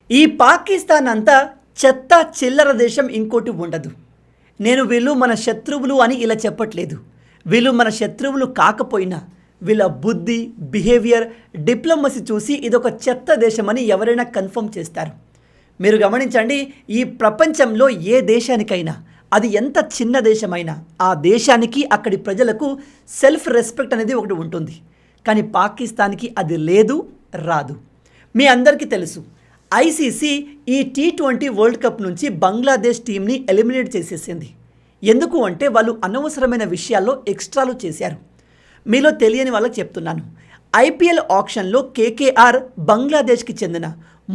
ఈ పాకిస్తాన్ అంతా చెత్త చిల్లర దేశం ఇంకోటి ఉండదు. నేను వీళ్ళు మన శత్రువులు అని ఇలా చెప్పట్లేదు. వీళ్ళు మన శత్రువులు కాకపోయినా వీళ్ళ బుద్ధి, బిహేవియర్, డిప్లొమసీ చూసి ఇదొక చెత్త దేశమని ఎవరైనా కన్ఫర్మ్ చేస్తారు. మీరు గమనించండి, ఈ ప్రపంచంలో ఏ దేశానికైనా అది ఎంత చిన్న దేశమైనా ఆ దేశానికి, అక్కడి ప్రజలకు సెల్ఫ్ రెస్పెక్ట్ అనేది ఒకటి ఉంటుంది. కానీ పాకిస్తాన్కి అది లేదు, రాదు. మీ అందరికీ తెలుసు, ఐసీసీ ఈ T20 వరల్డ్ కప్ నుంచి బంగ్లాదేశ్ టీంని ఎలిమినేట్ చేసేసింది. ఎందుకు అంటే వాళ్ళు అనవసరమైన విషయాల్లో ఎక్స్ట్రాలు చేశారు. మీలో తెలియని వాళ్ళకి చెప్తున్నాను. ఐపీఎల్ ఆక్షన్లో కేకేఆర్ బంగ్లాదేశ్కి చెందిన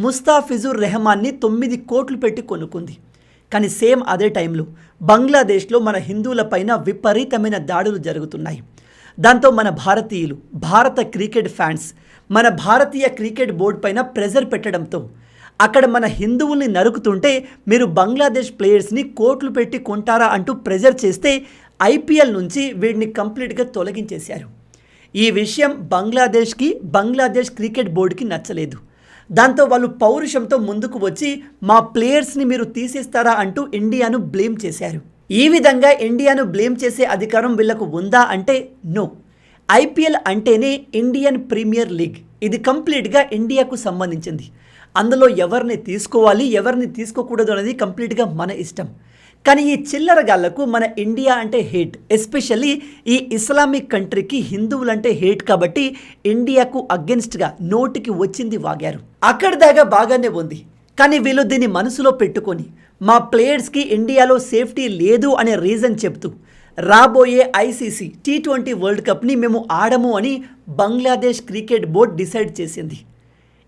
ముస్తాఫిజుర్ రెహమాన్ని 9 కోట్లు పెట్టి కొనుక్కుంది. కానీ సేమ్ అదే టైంలో బంగ్లాదేశ్లో మన హిందువులపైన విపరీతమైన దాడులు జరుగుతున్నాయి. దాంతో మన భారతీయులు, భారత క్రికెట్ ఫ్యాన్స్ మన భారతీయ క్రికెట్ బోర్డు పైన ప్రెజర్ పెట్టడంతో అక్కడ మన హిందువుల్ని నరుకుతుంటే మీరు బంగ్లాదేశ్ ప్లేయర్స్ని కోట్లు పెట్టి కొంటారా అంటూ ప్రెజర్ చేస్తే ఐపీఎల్ నుంచి వీడిని కంప్లీట్గా తొలగించేశారు. ఈ విషయం బంగ్లాదేశ్ క్రికెట్ బోర్డుకి నచ్చలేదు. దాంతో వాళ్ళు పౌరుషంతో ముందుకు వచ్చి మా ప్లేయర్స్ని మీరు తీసేస్తారా అంటూ ఇండియాను బ్లేమ్ చేశారు. ఈ విధంగా ఇండియాను బ్లేమ్ చేసే అధికారం వీళ్లకు ఉందా అంటే నో. ఐపీఎల్ అంటేనే ఇండియన్ ప్రీమియర్ లీగ్. ఇది కంప్లీట్గా ఇండియాకు సంబంధించింది. అందులో ఎవరిని తీసుకోవాలి, ఎవరిని తీసుకోకూడదు అనేది కంప్లీట్గా మన ఇష్టం. కానీ ఈ చిల్లరగాళ్లకు మన ఇండియా అంటే హేట్. ఎస్పెషల్లీ ఈ ఇస్లామిక్ కంట్రీకి హిందువులంటే హేట్ కాబట్టి ఇండియాకు అగెన్స్ట్గా నోటికి వచ్చింది వాగారు. అక్కడి దాకా బాగానే ఉంది. కానీ వీళ్ళు దీన్ని మనసులో పెట్టుకొని మా ప్లేయర్స్కి ఇండియాలో సేఫ్టీ లేదు అనే రీజన్ చెప్తూ రాబోయే ఐసీసీ T20 వరల్డ్ కప్ని మేము ఆడము అని బంగ్లాదేశ్ క్రికెట్ బోర్డ్ డిసైడ్ చేసింది.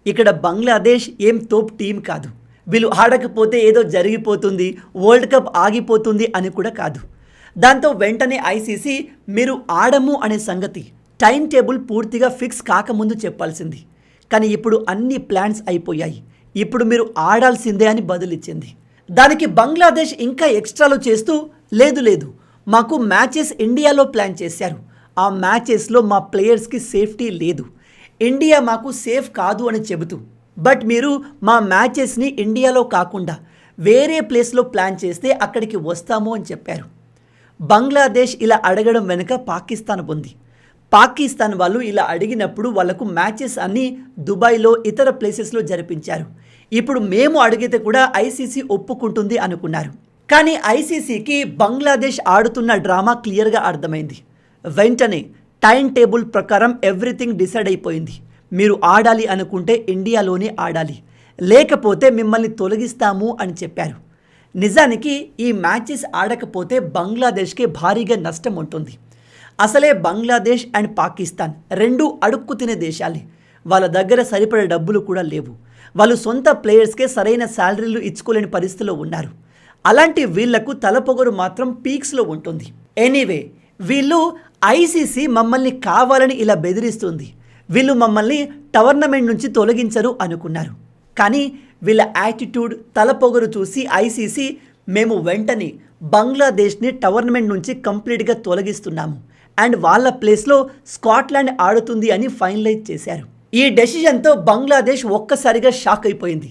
ఇక్కడ బంగ్లాదేశ్ ఏం తోపు టీం కాదు. వీళ్ళు ఆడకపోతే ఏదో జరిగిపోతుంది, వరల్డ్ కప్ ఆగిపోతుంది అని కూడా కాదు. దాంతో వెంటనే ఐసీసీ మీరు ఆడము అనే సంగతి టైం టేబుల్ పూర్తిగా ఫిక్స్ కాకముందు చెప్పాల్సింది. కానీ ఇప్పుడు అన్ని ప్లాన్స్ అయిపోయాయి, ఇప్పుడు మీరు ఆడాల్సిందే అని బదులిచ్చింది. దానికి బంగ్లాదేశ్ ఇంకా ఎక్స్ట్రాలు చేస్తూ లేదు మాకు మ్యాచెస్ ఇండియాలో ప్లాన్ చేశారు, ఆ మ్యాచెస్లో మా ప్లేయర్స్కి సేఫ్టీ లేదు, ఇండియా మాకు సేఫ్ కాదు అని చెబుతూ బట్ మీరు మా మ్యాచెస్ని ఇండియాలో కాకుండా వేరే ప్లేస్లో ప్లాన్ చేస్తే అక్కడికి వస్తాము అని చెప్పారు. బంగ్లాదేశ్ ఇలా అడగడం వెనుక పాకిస్తాన్ ఉంది. పాకిస్తాన్ వాళ్ళు ఇలా అడిగినప్పుడు వాళ్లకు మ్యాచెస్ అన్నీ దుబాయ్లో ఇతర ప్లేసెస్లో జరిపించారు. ఇప్పుడు మేము అడిగితే కూడా ఐసీసీ ఒప్పుకుంటుంది అనుకున్నారు. కానీ ఐసీసీకి బంగ్లాదేశ్ ఆడుతున్న డ్రామా క్లియర్గా అర్థమైంది. వెంటనే టైం టేబుల్ ప్రకారం ఎవ్రీథింగ్ డిసైడ్ అయిపోయింది. మీరు ఆడాలి అనుకుంటే ఇండియాలోనే ఆడాలి, లేకపోతే మిమ్మల్ని తొలగిస్తాము అని చెప్పారు. నిజానికి ఈ మ్యాచెస్ ఆడకపోతే బంగ్లాదేశ్కి భారీగా నష్టం ఉంటుంది. అసలే బంగ్లాదేశ్ అండ్ పాకిస్తాన్ రెండూ అడుక్కు తినే దేశాలే. వాళ్ళ దగ్గర సరిపడే డబ్బులు కూడా లేవు. వాళ్ళు సొంత ప్లేయర్స్కే సరైన శాలరీలు ఇచ్చుకోలేని పరిస్థితిలో ఉన్నారు. అలాంటి వీళ్లకు తలపొగరు మాత్రం పీక్స్లో ఉంటుంది. ఎనీవే, వీళ్ళు ఐసీసీ మమ్మల్ని కావాలని ఇలా బెదిరిస్తుంది, వీళ్ళు మమ్మల్ని టోర్నమెంట్ నుంచి తొలగించరు అనుకున్నారు. కానీ వీళ్ళ యాటిట్యూడ్, తలపొగరు చూసి ఐసీసీ మేము వెంటనే బంగ్లాదేశ్ని టోర్నమెంట్ నుంచి కంప్లీట్గా తొలగిస్తున్నాము అండ్ వాళ్ళ ప్లేస్లో స్కాట్లాండ్ ఆడుతుంది అని ఫైనలైజ్ చేశారు. ఈ డెసిషన్తో బంగ్లాదేశ్ ఒక్కసారిగా షాక్ అయిపోయింది.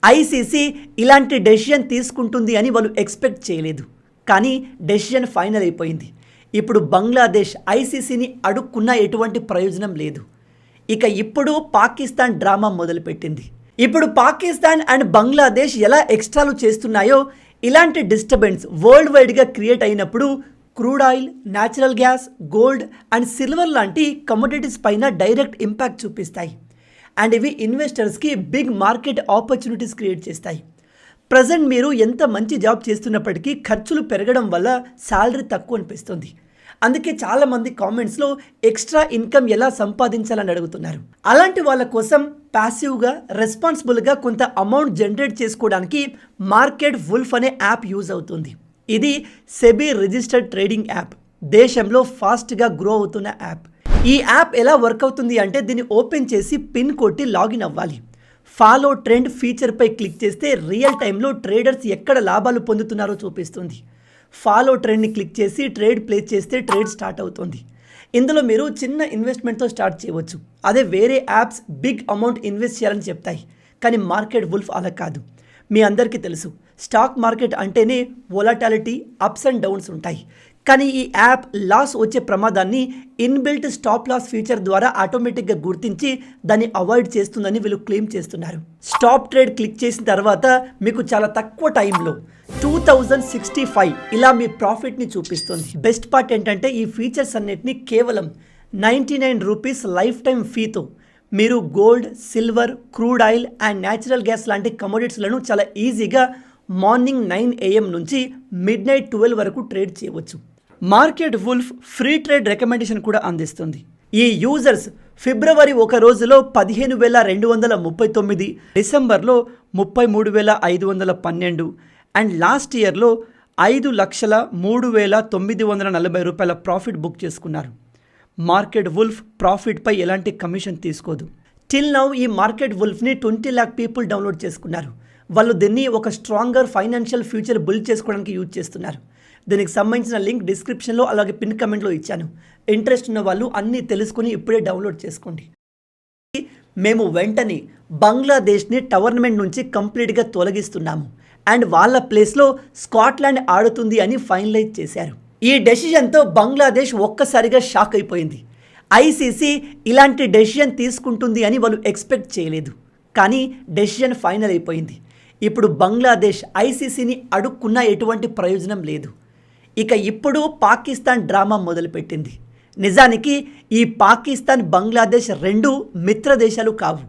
ఐసీసీ ఇలాంటి డెసిషన్ తీసుకుంటుంది అని వాళ్ళు ఎక్స్పెక్ట్ చేయలేదు. కానీ డెసిషన్ ఫైనల్ అయిపోయింది. ఇప్పుడు బంగ్లాదేశ్ ఐసీసీని అడుక్కున్న ఎటువంటి ప్రయోజనం లేదు. ఇప్పుడు పాకిస్తాన్ డ్రామా మొదలుపెట్టింది. ఇప్పుడు పాకిస్తాన్ అండ్ బంగ్లాదేశ్ ఎలా ఎక్స్ట్రాలు చేస్తున్నాయో ఇలాంటి డిస్టర్బెన్స్ వరల్డ్ వైడ్గా క్రియేట్ అయినప్పుడు crude oil, natural gas, gold and silver లాంటి కమోడిటీస్ పైన డైరెక్ట్ ఇంపాక్ట్ చూపిస్తాయి. అండ్ ఇవి ఇన్వెస్టర్స్కి బిగ్ మార్కెట్ ఆపర్చునిటీస్ క్రియేట్ చేస్తాయి. ప్రజెంట్ మీరు ఎంత మంచి జాబ్ చేస్తున్నప్పటికీ ఖర్చులు పెరగడం వల్ల శాలరీ తక్కువ అనిపిస్తుంది. అందుకే చాలామంది కామెంట్స్లో ఎక్స్ట్రా ఇన్కమ్ ఎలా సంపాదించాలని అడుగుతున్నారు. అలాంటి వాళ్ళ కోసం ప్యాసివ్గా, రెస్పాన్సిబుల్గా కొంత అమౌంట్ జనరేట్ చేసుకోవడానికి మార్కెట్ వుల్ఫ్ అనే యాప్ యూజ్ అవుతుంది. ఇది సెబీ రిజిస్టర్డ్ ట్రేడింగ్ యాప్. దేశంలో ఫాస్ట్గా గ్రో అవుతున్న యాప్. ఈ యాప్ ఎలా వర్క్ అవుతుంది అంటే దీన్ని ఓపెన్ చేసి పిన్ కొట్టి లాగిన్ అవ్వాలి. ఫాలో ట్రెండ్ ఫీచర్పై క్లిక్ చేస్తే రియల్ టైంలో ట్రేడర్స్ ఎక్కడ లాభాలు పొందుతున్నారో చూపిస్తుంది. ఫాలో ట్రెండ్ని క్లిక్ చేసి ట్రేడ్ ప్లేస్ చేస్తే ట్రేడ్ స్టార్ట్ అవుతుంది. ఇందులో మీరు చిన్న ఇన్వెస్ట్మెంట్తో స్టార్ట్ చేయవచ్చు. అదే వేరే యాప్స్ బిగ్ అమౌంట్ ఇన్వెస్ట్ చేయాలని చెప్తాయి. కానీ మార్కెట్ వుల్ఫ్ అలా కాదు. మీ అందరికీ తెలుసు, స్టాక్ మార్కెట్ అంటేనే వొలటాలిటీ, అప్స్ అండ్ డౌన్స్ ఉంటాయి. కానీ ఈ యాప్ లాస్ వచ్చే ప్రమాదాన్ని ఇన్బిల్ట్ స్టాప్ లాస్ ఫీచర్ ద్వారా ఆటోమేటిక్గా గుర్తించి దాన్ని అవాయిడ్ చేస్తుందని వీళ్ళు క్లెయిమ్ చేస్తున్నారు. స్టాప్ ట్రేడ్ క్లిక్ చేసిన తర్వాత మీకు చాలా తక్కువ టైంలో 2065 ఇలా మీ ప్రాఫిట్ని చూపిస్తుంది. బెస్ట్ పార్ట్ ఏంటంటే ఈ ఫీచర్స్ అన్నిటిని కేవలం 99 రూపీస్ లైఫ్ టైం ఫీతో మీరు gold, silver, crude oil and natural gas లాంటి కమోడిటీస్లను చాలా ఈజీగా మార్నింగ్ 9 AM నుంచి మిడ్ నైట్ 12 వరకు ట్రేడ్ చేయవచ్చు. Market wolf free trade recommendation కూడా అందిస్తుంది. ఈ యూజర్స్ ఫిబ్రవరి ఒక రోజులో 15,239, డిసెంబర్లో 33,512 అండ్ లాస్ట్ ఇయర్లో 5,03,940 రూపాయల ప్రాఫిట్ బుక్ చేసుకున్నారు. మార్కెట్ వుల్ఫ్ ప్రాఫిట్పై ఎలాంటి కమిషన్ తీసుకోదు. టిల్ నౌ ఈ మార్కెట్ వుల్ఫ్ని 20 lakh పీపుల్ డౌన్లోడ్ చేసుకున్నారు. వాళ్ళు దీన్ని ఒక స్ట్రాంగర్ ఫైనాన్షియల్ ఫ్యూచర్ బిల్డ్ చేసుకోవడానికి యూజ్ చేస్తున్నారు. దీనికి సంబంధించిన లింక్ డిస్క్రిప్షన్లో అలాగే పిన్ కమెంట్లో ఇచ్చాను. ఇంట్రెస్ట్ ఉన్న వాళ్ళు అన్నీ తెలుసుకుని ఇప్పుడే డౌన్లోడ్ చేసుకోండి. మేము వెంటనే బంగ్లాదేశ్ని టోర్నమెంట్ నుంచి కంప్లీట్గా తొలగిస్తున్నాము అండ్ వాళ్ళ ప్లేస్లో స్కాట్లాండ్ ఆడుతుంది అని ఫైనలైజ్ చేశారు. ఈ డెసిషన్తో బంగ్లాదేశ్ ఒక్కసారిగా షాక్ అయిపోయింది. ఐసీసీ ఇలాంటి డెసిషన్ తీసుకుంటుంది అని వాళ్ళు ఎక్స్పెక్ట్ చేయలేదు. కానీ డెసిషన్ ఫైనల్ అయిపోయింది. ఇప్పుడు బంగ్లాదేశ్ ఐసీసీని అడుక్కున్న ఎటువంటి ప్రయోజనం లేదు. ఇక ఇప్పుడు పాకిస్తాన్ డ్రామా మొదలుపెట్టింది. నిజానికి ఈ పాకిస్తాన్, బంగ్లాదేశ్ రెండు మిత్ర దేశాలు కావు.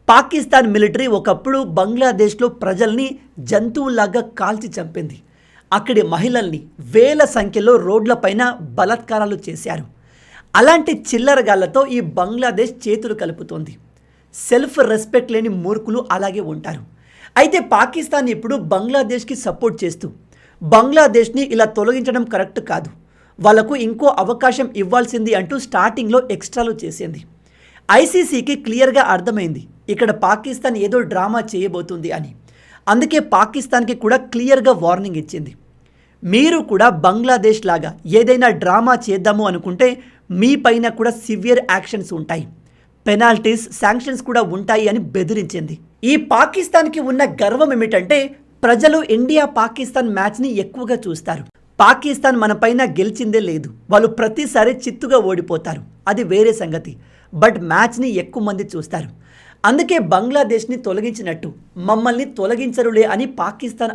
పాకిస్తాన్ మిలిటరీ ఒకప్పుడు బంగ్లాదేశ్లో ప్రజల్ని జంతువులాగా కాల్చి చంపింది. అక్కడి మహిళల్ని వేల సంఖ్యలో రోడ్లపైన బలాత్కారాలు చేశారు. అలాంటి చిల్లరగాళ్లతో ఈ బంగ్లాదేశ్ చేతులు కలుపుతోంది. సెల్ఫ్ రెస్పెక్ట్ లేని మూర్ఖులు అలాగే ఉంటారు. అయితే పాకిస్తాన్ ఇప్పుడు బంగ్లాదేశ్కి సపోర్ట్ చేస్తూ బంగ్లాదేశ్ని ఇలా తొలగించడం కరెక్ట్ కాదు, వాళ్లకు ఇంకో అవకాశం ఇవ్వాల్సింది అంటూ స్టార్టింగ్లో ఎక్స్ట్రాలు చేసింది. ఐసీసీకి క్లియర్గా అర్థమైంది ఇక్కడ పాకిస్తాన్ ఏదో డ్రామా చేయబోతుంది అని. అందుకే పాకిస్తాన్కి కూడా క్లియర్గా వార్నింగ్ ఇచ్చింది. మీరు కూడా బంగ్లాదేశ్ లాగా ఏదైనా డ్రామా చేద్దాము అనుకుంటే మీ పైన కూడా సివియర్ యాక్షన్స్ ఉంటాయి, పెనాల్టీస్, శాంక్షన్స్ కూడా ఉంటాయి అని బెదిరించింది. ఈ పాకిస్తాన్కి ఉన్న గర్వం ఏమిటంటే ప్రజలు ఇండియా పాకిస్తాన్ మ్యాచ్ని ఎక్కువగా చూస్తారు. పాకిస్తాన్ మన పైన గెలిచిందే లేదు, వాళ్ళు ప్రతిసారి చిత్తుగా ఓడిపోతారు, అది వేరే సంగతి. బట్ మ్యాచ్ని ఎక్కువ మంది చూస్తారు. అందుకే బంగ్లాదేశ్ని తొలగించినట్టు మమ్మల్ని తొలగించరులే అని పాకిస్తాన్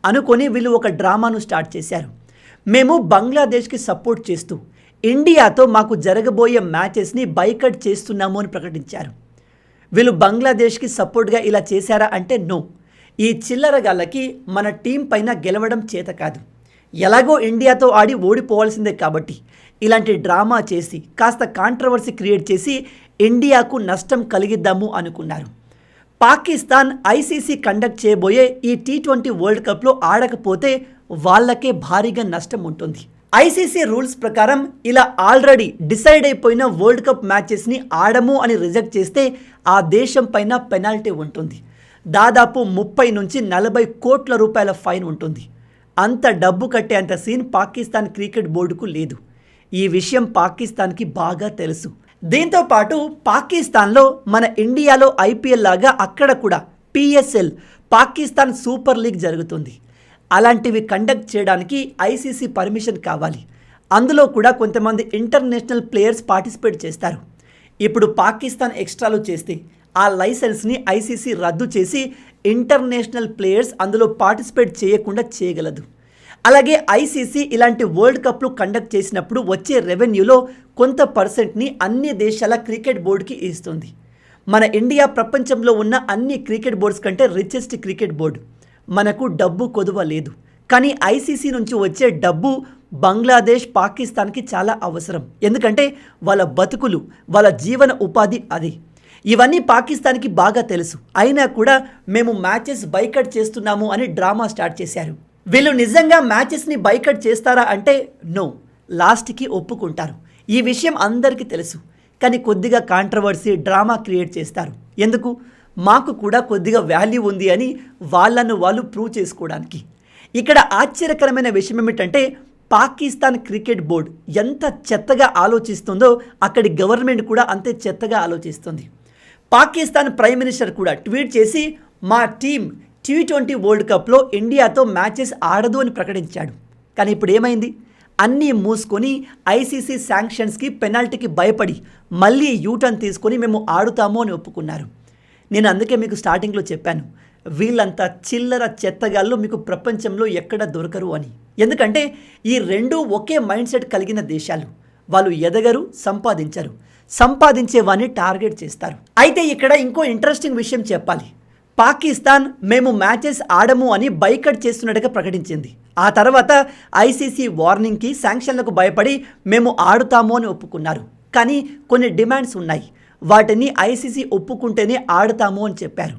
అనుకొని వీళ్ళు ఒక డ్రామాను స్టార్ట్ చేశారు. మేము బంగ్లాదేశ్కి సపోర్ట్ చేస్తూ ఇండియాతో మాకు జరగబోయే మ్యాచెస్ని బైకట్ చేస్తున్నాము అని ప్రకటించారు. వీళ్ళు బంగ్లాదేశ్కి సపోర్ట్గా ఇలా చేశారా అంటే నో. ఈ చిల్లరగాళ్ళకి మన టీం పైన గెలవడం చేత కాదు, ఎలాగో ఇండియాతో ఆడి ఓడిపోవాల్సిందే కాబట్టి ఇలాంటి డ్రామా చేసి కాస్త కాంట్రవర్సీ క్రియేట్ చేసి ఇండియాకు నష్టం కలిగిద్దాము అనుకున్నారు. పాకిస్తాన్ ఐసీసీ కండక్ట్ చేయబోయే ఈ T20 వరల్డ్ కప్లో ఆడకపోతే వాళ్ళకే భారీగా నష్టం ఉంటుంది. ఐసీసీ రూల్స్ ప్రకారం ఇలా ఆల్రెడీ డిసైడ్ అయిపోయిన వరల్డ్ కప్ మ్యాచెస్ని ఆడము అని రిజెక్ట్ చేస్తే ఆ దేశం పైన పెనాల్టీ ఉంటుంది. దాదాపు 30 నుంచి 40 కోట్ల రూపాయల ఫైన్ ఉంటుంది. అంత డబ్బు కట్టేంత సీన్ పాకిస్తాన్ క్రికెట్ బోర్డుకు లేదు. ఈ విషయం పాకిస్తాన్కి బాగా తెలుసు. దీంతో పాటు పాకిస్తాన్లో మన ఇండియాలో ఐపీఎల్ లాగా అక్కడ కూడా PSL, పాకిస్తాన్ సూపర్ లీగ్ జరుగుతుంది. అలాంటివి కండక్ట్ చేయడానికి ఐసీసీ పర్మిషన్ కావాలి. అందులో కూడా కొంతమంది ఇంటర్నేషనల్ ప్లేయర్స్ పార్టిసిపేట్ చేస్తారు. ఇప్పుడు పాకిస్తాన్ ఎక్స్ట్రాలు చేస్తే ఆ లైసెన్స్ని ఐసీసీ రద్దు చేసి ఇంటర్నేషనల్ ప్లేయర్స్ అందులో పార్టిసిపేట్ చేయకుండా చేయగలదు. అలాగే ఐసీసీ ఇలాంటి వరల్డ్ కప్లు కండక్ట్ చేసినప్పుడు వచ్చే రెవెన్యూలో కొంత పర్సెంట్ని అన్ని దేశాల క్రికెట్ బోర్డుకి ఇస్తుంది. మన ఇండియా ప్రపంచంలో ఉన్న అన్ని క్రికెట్ బోర్డ్స్ కంటే రిచెస్ట్ క్రికెట్ బోర్డు. మనకు డబ్బు కొదువ లేదు, కానీ ఐసీసీ నుంచి వచ్చే డబ్బు బంగ్లాదేశ్, పాకిస్తాన్కి చాలా అవసరం. ఎందుకంటే వాళ్ళ బతుకులు, వాళ్ళ జీవన ఉపాధి అది. ఇవన్నీ పాకిస్తాన్కి బాగా తెలుసు. అయినా కూడా మేము మ్యాచెస్ బైకట్ చేస్తున్నాము అని డ్రామా స్టార్ట్ చేశారు. వీళ్ళు నిజంగా మ్యాచెస్ని బైకట్ చేస్తారా అంటే నో, లాస్ట్కి ఒప్పుకుంటారు. ఈ విషయం అందరికీ తెలుసు, కానీ కొద్దిగా కాంట్రవర్సీ, డ్రామా క్రియేట్ చేస్తారు. ఎందుకు? మాకు కూడా కొద్దిగా వాల్యూ ఉంది అని వాళ్ళను వాళ్ళు ప్రూవ్ చేసుకోవడానికి. ఇక్కడ ఆశ్చర్యకరమైన విషయం ఏమిటంటే పాకిస్తాన్ క్రికెట్ బోర్డు ఎంత చెత్తగా ఆలోచిస్తుందో అక్కడి గవర్నమెంట్ కూడా అంతే చెత్తగా ఆలోచిస్తుంది. పాకిస్తాన్ ప్రైమ్ మినిస్టర్ కూడా ట్వీట్ చేసి మా టీం T20 వరల్డ్ కప్లో ఇండియాతో మ్యాచెస్ ఆడదు అని ప్రకటించాడు. కానీ ఇప్పుడు ఏమైంది? అన్నీ మూసుకొని ఐసీసీ శాంక్షన్స్కి పెనాల్టీకి భయపడి మళ్ళీ యూటర్న్ తీసుకొని మేము ఆడుతాము అని ఒప్పుకున్నారు. నేను అందుకే మీకు స్టార్టింగ్లో చెప్పాను, వీళ్ళంతా చిల్లర చెత్తగాళ్ళు మీకు ప్రపంచంలో ఎక్కడ దొరకరు అని. ఎందుకంటే ఈ రెండూ ఒకే మైండ్ సెట్ కలిగిన దేశాలు. వాళ్ళు ఎదగరు, సంపాదించరు, సంపాదించేవాన్ని టార్గెట్ చేస్తారు. అయితే ఇక్కడ ఇంకో ఇంట్రెస్టింగ్ విషయం చెప్పాలి. పాకిస్తాన్ మేము మ్యాచెస్ ఆడము అని బైకట్ చేస్తున్నట్టుగా ప్రకటించింది. ఆ తర్వాత ఐసీసీ వార్నింగ్కి, శాంక్షన్లకు భయపడి మేము ఆడుతాము అని ఒప్పుకున్నారు. కానీ కొన్ని డిమాండ్స్ ఉన్నాయి, వాటిని ఐసీసీ ఒప్పుకుంటేనే ఆడుతాము అని చెప్పారు.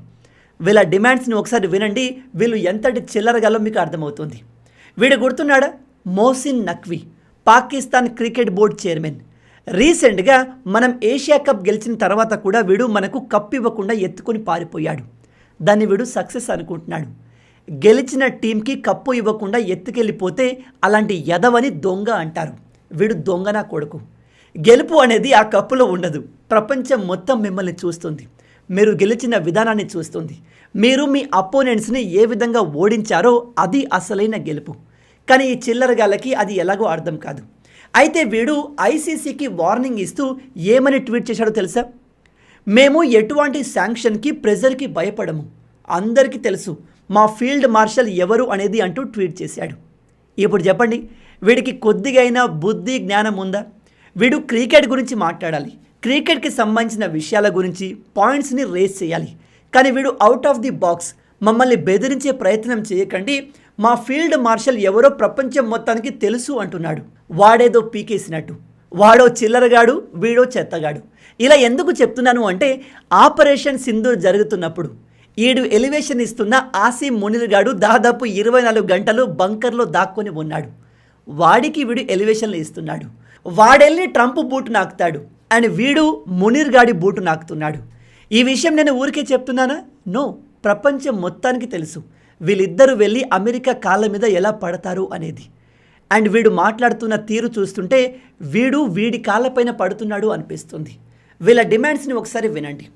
వీళ్ళ డిమాండ్స్ని ఒకసారి వినండి, వీళ్ళు ఎంతటి చిల్లరగాలో మీకు అర్థమవుతుంది. వీడు గుర్తున్నాడా? Mohsin Naqvi, Pakistan cricket board chairman. రీసెంట్గా మనం ఏషియా కప్ గెలిచిన తర్వాత కూడా వీడు మనకు కప్ ఇవ్వకుండా ఎత్తుకొని పారిపోయాడు. దాన్ని వీడు సక్సెస్ అనుకుంటున్నాడు. గెలిచిన టీంకి కప్పు ఇవ్వకుండా ఎత్తుకెళ్ళిపోతే అలాంటి ఎదవని దొంగ అంటారు. వీడు దొంగనా కొడుకు. గెలుపు అనేది ఆ కప్పులో ఉండదు. ప్రపంచం మొత్తం మిమ్మల్ని చూస్తుంది, మీరు గెలిచిన విధానాన్ని చూస్తుంది, మీరు మీ అపోనెంట్స్ని ఏ విధంగా ఓడించారో అది అసలైన గెలుపు. కానీ ఈ చిల్లరగాళ్ళకి అది ఎలాగో అర్థం కాదు. అయితే వీడు ఐసీసీకి వార్నింగ్ ఇస్తూ ఏమని ట్వీట్ చేశాడో తెలుసా? మేము ఎటువంటి శాంక్షన్కి, ప్రెజర్కి భయపడము, అందరికీ తెలుసు మా ఫీల్డ్ మార్షల్ ఎవరు అనేది అంటూ ట్వీట్ చేశాడు. ఇప్పుడు చెప్పండి, వీడికి కొద్దిగా అయినా బుద్ధి జ్ఞానం ఉందా? వీడు క్రికెట్ గురించి మాట్లాడాలి, క్రికెట్కి సంబంధించిన విషయాల గురించి పాయింట్స్ని రేస్ చేయాలి. కానీ వీడు అవుట్ ఆఫ్ ది బాక్స్ మమ్మల్ని బెదిరించే ప్రయత్నం చేయకండి, మా ఫీల్డ్ మార్షల్ ఎవరో ప్రపంచం మొత్తానికి తెలుసు అంటున్నాడు. వాడేదో పీకేసినట్టు. వాడో చిల్లరగాడు, వీడో చెత్తగాడు. ఇలా ఎందుకు చెప్తున్నాను అంటే, ఆపరేషన్ సింధూర్ జరుగుతున్నప్పుడు ఈడు ఎలివేషన్ ఇస్తున్న ఆసిమ్ మునీర్ గాడు దాదాపు 24 గంటలు బంకర్లో దాక్కొని ఉన్నాడు. వాడికి వీడు ఎలివేషన్లు ఇస్తున్నాడు. వాడెళ్ళి ట్రంప్ బూటు నాకుతాడు అండ్ వీడు మునీర్ గాడి బూటు నాకుతున్నాడు. ఈ విషయం నేను ఊరికే చెప్తున్నానా? నో, ప్రపంచం మొత్తానికి తెలుసు వీళ్ళిద్దరూ వెళ్ళి అమెరికా కాళ్ళ మీద ఎలా పడతారు అనేది. అండ్ వీడు మాట్లాడుతున్న తీరు చూస్తుంటే వీడి కాళ్ళపైన పడుతున్నాడు అనిపిస్తుంది. వీళ్ళ డిమాండ్స్ని ఒకసారి వినండి.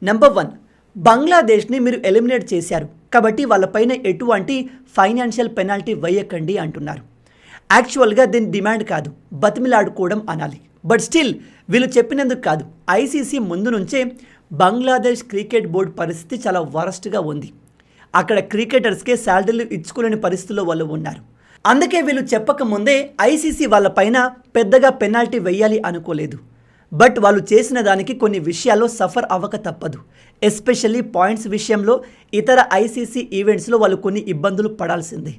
నెంబర్ 1, బంగ్లాదేశ్ని మీరు ఎలిమినేట్ చేశారు కాబట్టి వాళ్ళపైన ఎటువంటి ఫైనాన్షియల్ పెనాల్టీ వేయకండి అంటున్నారు. యాక్చువల్గా దీని డిమాండ్ కాదు, బతిమిలాడుకోవడం అనాలి. బట్ స్టిల్ వీళ్ళు చెప్పినందుకు కాదు, ఐసీసీ ముందు నుంచే బంగ్లాదేశ్ క్రికెట్ బోర్డు పరిస్థితి చాలా వరస్ట్గా ఉంది. అక్కడ క్రికెటర్స్కే శాలరీలు ఇచ్చుకోలేని పరిస్థితుల్లో వాళ్ళు ఉన్నారు. అందుకే వీళ్ళు చెప్పకముందే ఐసీసీ వాళ్ళపైన పెద్దగా పెనాల్టీ వేయాలి అనుకోలేదు. బట్ వాళ్ళు చేసిన దానికి కొన్ని విషయాల్లో సఫర్ అవ్వక తప్పదు. ఎస్పెషల్లీ పాయింట్స్ విషయంలో, ఇతర ఐసీసీ ఈవెంట్స్లో వాళ్ళు కొన్ని ఇబ్బందులు పడాల్సిందే.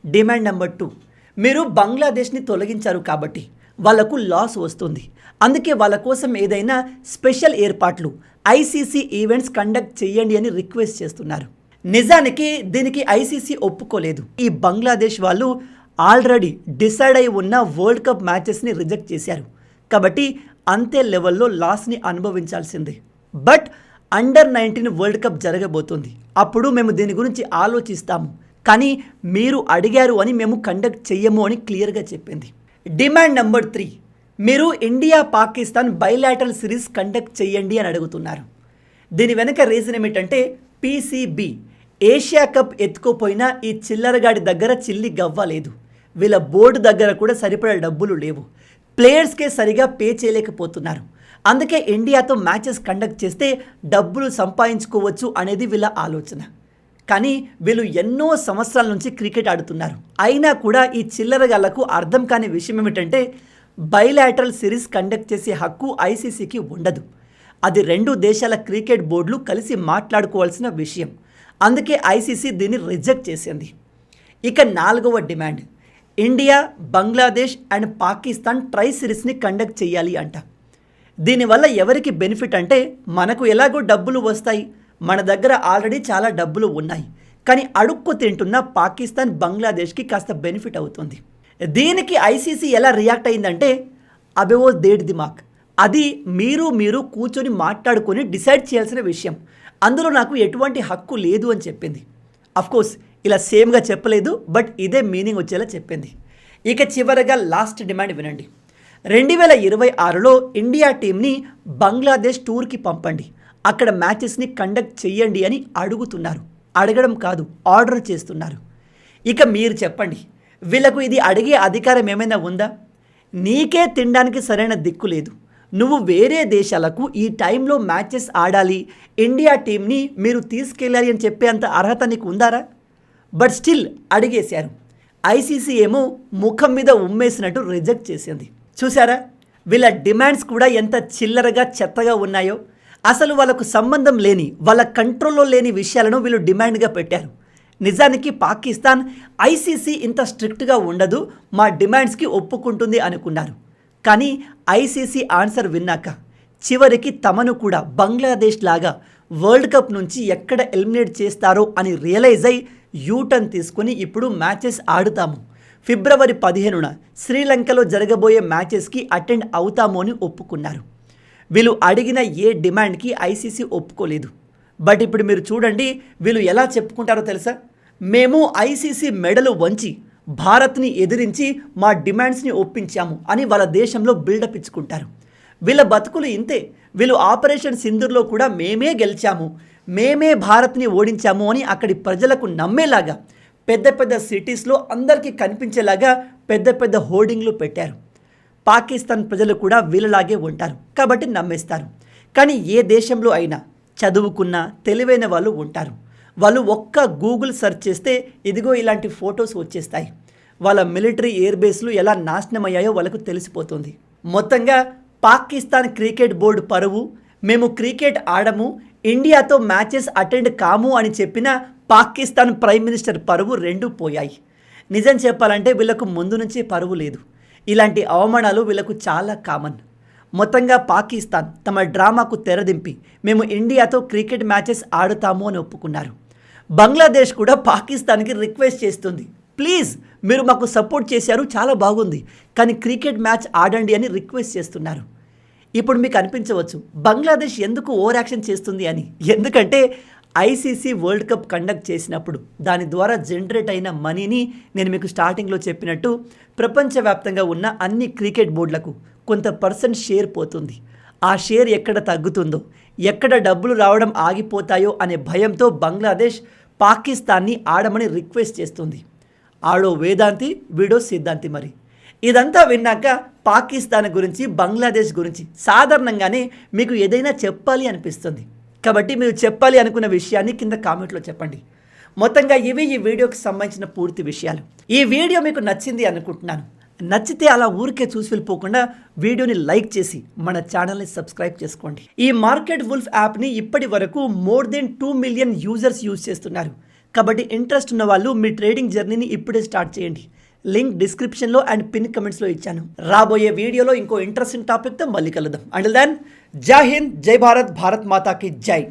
డిమాండ్ నెంబర్ 2, మీరు బంగ్లాదేశ్ని తొలగించారు కాబట్టి వాళ్లకు లాస్ వస్తుంది. అందుకే వాళ్ళ కోసం ఏదైనా స్పెషల్ ఏర్పాట్లు, ఐసీసీ ఈవెంట్స్ కండక్ట్ చేయండి అని రిక్వెస్ట్ చేస్తున్నారు. నిజానికి దీనికి ఐసీసీ ఒప్పుకోలేదు. ఈ బంగ్లాదేశ్ వాళ్ళు ఆల్రెడీ డిసైడ్ అయి ఉన్న వరల్డ్ కప్ మ్యాచెస్ని రిజెక్ట్ చేశారు కాబట్టి అంతే లెవెల్లో లాస్ని అనుభవించాల్సిందే. బట్ అండర్-19 వరల్డ్ కప్ జరగబోతుంది, అప్పుడు మేము దీని గురించి ఆలోచిస్తాము, కానీ మీరు అడిగారు అని మేము కండక్ట్ చెయ్యము అని క్లియర్గా చెప్పింది. డిమాండ్ నెంబర్ 3, మీరు India Pakistan bilateral series conduct చేయండి అని అడుగుతున్నారు. దీని వెనక రీజన్ ఏమిటంటే, పీసీబీ ఏషియా కప్ ఎత్తుకోపోయినా ఈ చిల్లరగాడి దగ్గర చిల్లి గవ్వలేదు. వీళ్ళ బోర్డు దగ్గర కూడా సరిపడా డబ్బులు లేవు. ప్లేయర్స్కే సరిగా పే చేయలేకపోతున్నారు. అందుకే ఇండియాతో మ్యాచెస్ కండక్ట్ చేస్తే డబ్బులు సంపాదించుకోవచ్చు అనేది వీళ్ళ ఆలోచన. కానీ వీళ్ళు ఎన్నో సంవత్సరాల నుంచి క్రికెట్ ఆడుతున్నారు. అయినా కూడా ఈ చిల్లరగాళ్లకు అర్థం కాని విషయం ఏమిటంటే, బైలాటరల్ సిరీస్ కండక్ట్ చేసే హక్కు ఐసీసీకి ఉండదు. అది 2 దేశాల క్రికెట్ బోర్డులు కలిసి మాట్లాడుకోవాల్సిన విషయం. అందుకే ఐసీసీ దీన్ని రిజెక్ట్ చేసింది. ఇక 4వ demand, India, Bangladesh and Pakistan tri సిరీస్ని కండక్ట్ చేయాలి అంట. దీనివల్ల ఎవరికి బెనిఫిట్ అంటే, మనకు ఎలాగో డబ్బులు వస్తాయి, మన దగ్గర ఆల్రెడీ చాలా డబ్బులు ఉన్నాయి, కానీ అడుక్కు తింటున్న పాకిస్తాన్, బంగ్లాదేశ్కి కాస్త బెనిఫిట్ అవుతుంది. దీనికి ఐసీసీ ఎలా రియాక్ట్ అయిందంటే, అబేవో దేడ్ దిమాక్, అది మీరు కూర్చొని మాట్లాడుకొని డిసైడ్ చేయాల్సిన విషయం, అందులో నాకు ఎటువంటి హక్కు లేదు అని చెప్పింది. అఫ్కోర్స్ ఇలా సేమ్గా చెప్పలేదు, బట్ ఇదే మీనింగ్ వచ్చేలా చెప్పింది. ఇక చివరగా లాస్ట్ డిమాండ్ వినండి. 2026లో ఇండియా టీంని బంగ్లాదేశ్ టూర్కి పంపండి, అక్కడ మ్యాచెస్ని కండక్ట్ చెయ్యండి అని అడుగుతున్నారు. అడగడం కాదు, ఆర్డర్ చేస్తున్నారు. ఇక మీరు చెప్పండి, వీళ్ళకు ఇది అడిగే అధికారం ఏమైనా ఉందా? నీకే తినడానికి సరైన దిక్కు లేదు. నువ్వు వేరే దేశాలకు ఈ టైంలో మ్యాచెస్ ఆడాలి, ఇండియా టీంని మీరు తీసుకెళ్ళాలి అని చెప్పేంత అర్హత నీకు ఉందారా? బట్ స్టిల్ అడిగేశారు. ఐసీసీ ఏమో ముఖం మీద ఉమ్మేసినట్టు రిజెక్ట్ చేసింది. చూసారా, వీళ్ళ డిమాండ్స్ కూడా ఎంత చిల్లరగా చెత్తగా ఉన్నాయో. అసలు వాళ్ళకు సంబంధం లేని, వాళ్ళ కంట్రోల్లో లేని విషయాలను వీళ్ళు డిమాండ్గా పెట్టారు. నిజానికి పాకిస్తాన్ ఐసీసీ ఇంత స్ట్రిక్ట్గా ఉండదు, మా డిమాండ్స్కి ఒప్పుకుంటుంది అనుకున్నారు. కానీ ఐసీసీ ఆన్సర్ విన్నాక చివరికి తమను కూడా బంగ్లాదేశ్ లాగా వరల్డ్ కప్ నుంచి ఎక్కడ ఎలిమినేట్ చేస్తారో అని రియలైజ్ అయి యూటర్న్ తీసుకుని ఇప్పుడు మ్యాచెస్ ఆడుతాము, ఫిబ్రవరి 15న శ్రీలంకలో జరగబోయే మ్యాచెస్కి అటెండ్ అవుతాము అని ఒప్పుకున్నారు. వీళ్ళు అడిగిన ఏ డిమాండ్కి ఐసీసీ ఒప్పుకోలేదు. బట్ ఇప్పుడు మీరు చూడండి వీళ్ళు ఎలా చెప్పుకుంటారో తెలుసా? మేము ఐసీసీ మెడలు వంచి భారత్ని ఎదిరించి మా డిమాండ్స్ని ఒప్పించాము అని వాళ్ళ దేశంలో బిల్డప్ ఇచ్చుకుంటారు. వీళ్ళ బతుకులు ఇంతే. వీళ్ళు ఆపరేషన్ సింధూర్లో కూడా మేమే గెలిచాము, మేమే భారత్ని ఓడించాము అని అక్కడి ప్రజలకు నమ్మేలాగా పెద్ద పెద్ద సిటీస్లో అందరికీ కనిపించేలాగా పెద్ద పెద్ద హోర్డింగ్లు పెట్టారు. పాకిస్తాన్ ప్రజలు కూడా వీళ్ళలాగే ఉంటారు కాబట్టి నమ్మేస్తారు. కానీ ఏ దేశంలో అయినా చదువుకున్న తెలివైన వాళ్ళు ఉంటారు. వాళ్ళు ఒక్క గూగుల్ సెర్చ్ చేస్తే ఇదిగో ఇలాంటి ఫొటోస్ వచ్చేస్తాయి. వాళ్ళ మిలిటరీ ఎయిర్ బేస్లు ఎలా నాశనం అయ్యాయో వాళ్ళకు తెలిసిపోతుంది. మొత్తంగా పాకిస్తాన్ క్రికెట్ బోర్డు పరువు, మేము క్రికెట్ ఆడము, ఇండియాతో మ్యాచెస్ అటెండ్ కాము అని చెప్పిన పాకిస్తాన్ ప్రైమ్ మినిస్టర్ పరువు రెండూ పోయాయి. నిజం చెప్పాలంటే వీళ్ళకు ముందు నుంచి పరువు లేదు. ఇలాంటి అవమానాలు వీళ్ళకు చాలా కామన్. మొత్తంగా పాకిస్తాన్ తమ డ్రామాకు తెరదింపి మేము ఇండియాతో క్రికెట్ మ్యాచెస్ ఆడుతాము అని ఒప్పుకున్నారు. బంగ్లాదేశ్ కూడా పాకిస్తాన్కి రిక్వెస్ట్ చేస్తుంది, ప్లీజ్ మీరు మాకు సపోర్ట్ చేశారు, చాలా బాగుంది, కానీ క్రికెట్ మ్యాచ్ ఆడండి అని రిక్వెస్ట్ చేస్తున్నారు. ఇప్పుడు మీకు అనిపించవచ్చు బంగ్లాదేశ్ ఎందుకు ఓవర్ యాక్షన్ చేస్తుంది అని. ఎందుకంటే ఐసీసీ వరల్డ్ కప్ కండక్ట్ చేసినప్పుడు దాని ద్వారా జనరేట్ అయిన మనీని నేను మీకు స్టార్టింగ్లో చెప్పినట్టు ప్రపంచవ్యాప్తంగా ఉన్న అన్ని క్రికెట్ బోర్డులకు కొంత % షేర్ పోతుంది. ఆ షేర్ ఎక్కడ తగ్గుతుందో, ఎక్కడ డబ్బులు రావడం ఆగిపోతాయో అనే భయంతో బంగ్లాదేశ్ పాకిస్తాన్ని ఆడమని రిక్వెస్ట్ చేస్తుంది. ఆడో వేదాంతి, వీడో సిద్ధాంతి. మరి ఇదంతా విన్నాక పాకిస్తాన్ గురించి, బంగ్లాదేశ్ గురించి సాధారణంగానే మీకు ఏదైనా చెప్పాలి అనిపిస్తుంది. కాబట్టి మీరు చెప్పాలి అనుకున్న విషయాన్ని కింద కామెంట్లో చెప్పండి. మొత్తంగా ఇవి ఈ వీడియోకి సంబంధించిన పూర్తి విషయాలు. ఈ వీడియో మీకు నచ్చింది అనుకుంటున్నాను. నచ్చితే అలా ఊరికే చూసి వెళ్ళిపోకుండా వీడియోని లైక్ చేసి మన ఛానల్ని సబ్స్క్రైబ్ చేసుకోండి. ఈ మార్కెట్ వుల్ఫ్ యాప్ని ఇప్పటి వరకు more than 2 million users use చేస్తున్నారు. కాబట్టి ఇంట్రెస్ట్ ఉన్న వాళ్ళు మీ ట్రేడింగ్ జర్నీని ఇప్పుడే స్టార్ట్ చేయండి. లింక్ డిస్క్రిప్షన్లో అండ్ పిన్ కమెంట్స్లో ఇచ్చాను. రాబోయే వీడియోలో ఇంకో ఇంట్రెస్టింగ్ టాపిక్తో మళ్ళీ కలుద్దాం. అంటిల్ దెన్, జై హింద్, జై భారత్, భారత్ మాతాకి జై.